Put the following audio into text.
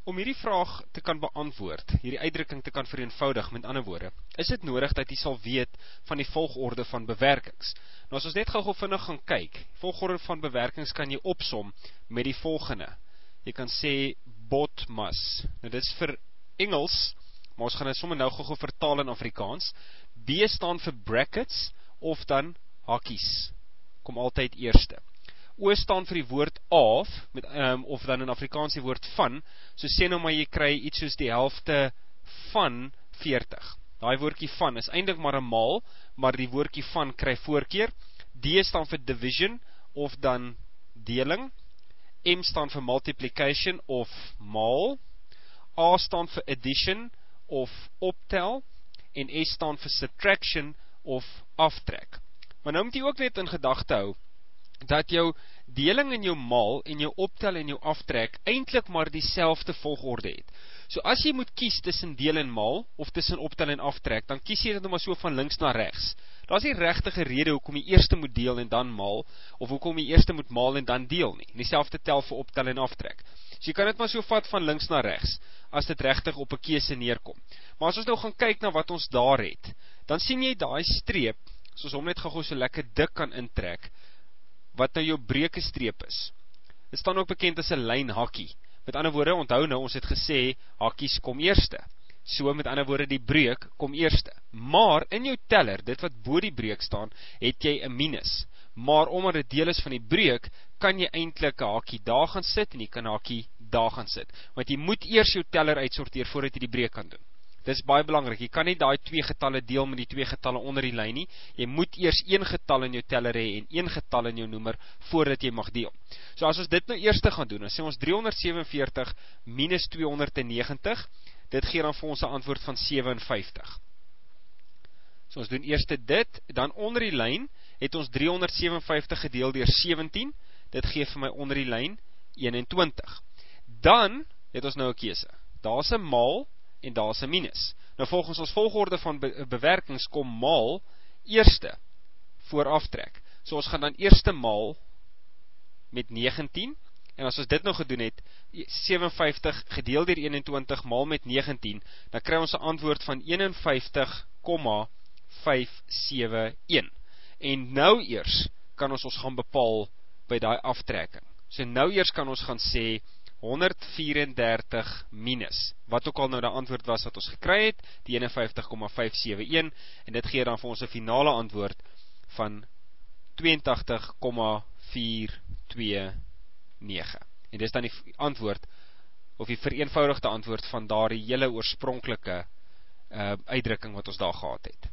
Om hierdie vraag te kan beantwoord, hierdie uitdrukking te kan vereenvoudig, met ander woorde, is dit nodig dat jy sal weet van die volgorde van bewerkings. Nou as ons net gou vinnig gaan kyk, volgorde van bewerkings kan jy opsom met die volgende. Jy kan sê BODMAS. Nou dit is vir Engels, maar ons gaan dit sommer nou gou vertaal in Afrikaans. B staan vir brackets, of dan hakies. Kom altyd eerste. O staan vir die woord of, of dan in Afrikaans die woord van, so sê nou maar jy kry iets soos die helfte van 40. Daai woordjie van is eintlik maar 'n maal, maar die woordjie van kry voorkeur. D staan vir division, of dan deling. M staan vir multiplication, of maal. A staan vir addition, of optel. En S staan vir subtraction, of aftrek. Maar nou moet jy ook net in gedagte hou, dat jou deling en jou maal en jou optel en jou aftrek eintlik maar dieselfde volgorde het. So as jy moet kies tussen deel en maal, of tussen optel en aftrek, dan kies jy dit nou maar so van links na regs. Daar is nie regtige rede hoekom jy eerste moet deel en dan maal, of hoekom jy eerste moet maal en dan deel nie. En dieselfde tel vir optel en aftrek. So jy kan dit maar so vat van links na regs, as dit regtig op 'n keuse neerkom. Maar as ons nou gaan kyk na wat ons daar het, dan sien jy daai streep, soos hom net gou so lekker dik kan intrek, wat nou jou breuke streep is. Dit staan ook bekend as 'n lynhakkie. Met ander woorde, onthou nou, ons het gesê, hakkies kom eerste. So, met ander woorde, die breuk kom eerste. Maar, in jou teller, dit wat bo die breuk staan, het jy 'n minus. Maar, omdat dit deel is van die breuk, kan jy eintlik 'n hakkie daar gaan sit, en jy kan 'n hakkie daar gaan sit. Want jy moet eers jou teller uitsorteer, voordat jy die breuk kan doen. Dit is baie belangrik, jy kan nie daai twee getalle deel met die twee getalle onder die lyn nie, jy moet eers een getal in jou teller hê en een getal in jou noemer, voordat jy mag deel. So as ons dit nou eerste gaan doen, dan sê ons 347 minus 290, dit gee dan vir ons 'n antwoord van 57. So ons doen eerste dit, dan onder die lyn, het ons 357 gedeel deur 17, dit gee vir my onder die lyn 21. Dan het ons nou 'n keuse, daar is 'n maal, en daar is 'n minus. Nou volgens ons volgorde van bewerkings kom maal eerste voor aftrek. So ons gaan dan eerste maal met 19, en as ons dit nou gedoen het, 57 gedeel deur 21 maal met 19, dan kry ons 'n antwoord van 51,571. En nou eers kan ons gaan bepaal by daai aftrekking. So nou eers kan ons gaan sê 134 minus, wat ook al nou die antwoord was wat ons gekry het, die 51,571, en dit gee dan vir ons 'n finale antwoord van 82,429. En dis dan die antwoord, of die vereenvoudigde antwoord van daardie hele oorspronklike uitdrukking wat ons daar gehad het.